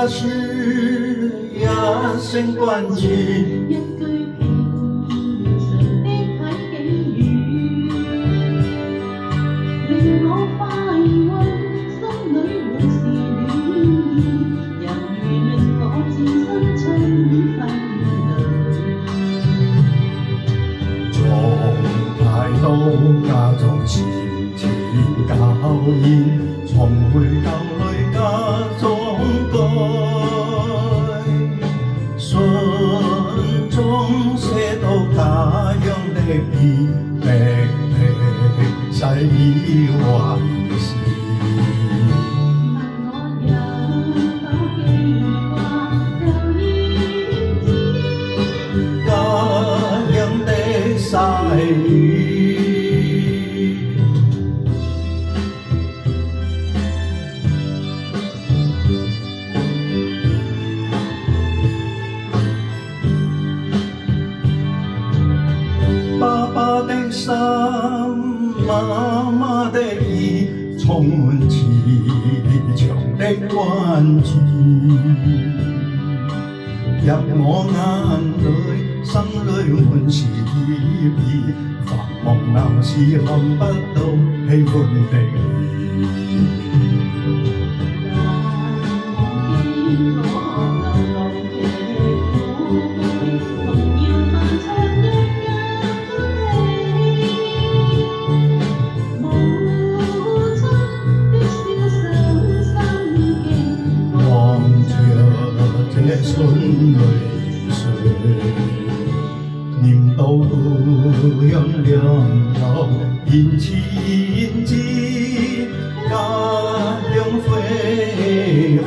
把是一聲關注，一句平常的睇景語，令我快慰，心裏滿是暖意，猶如令我置身春風裏。從太到家中前天教演，重回舊裡家中改，信中寫到家鄉的意，歷歷細意還是。問我有否記掛舊燕子，家鄉的細雨。爸爸的心，媽媽的意，充滿慈祥的關注，入我眼裏，心裏滿是歉意，繁忙鬧市看不到喜歡的你。春淚水，念到故鄉兩老言前知，家鄉飛去。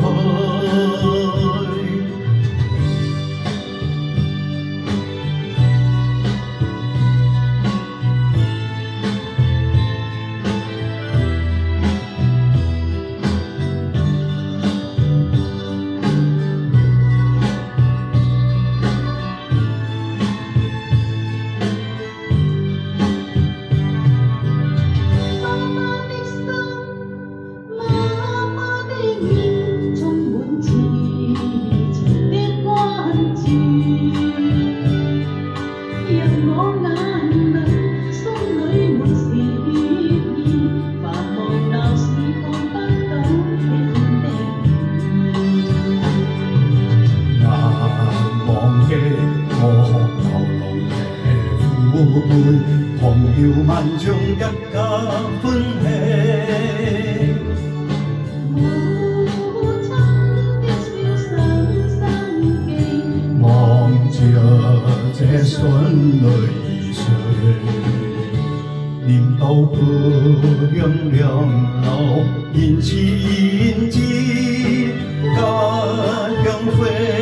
狂搖萬丈，一家歡喜。母親的瀟灑生機，望着這孫淚水，念到故鄉兩老言前知，家鄉飛。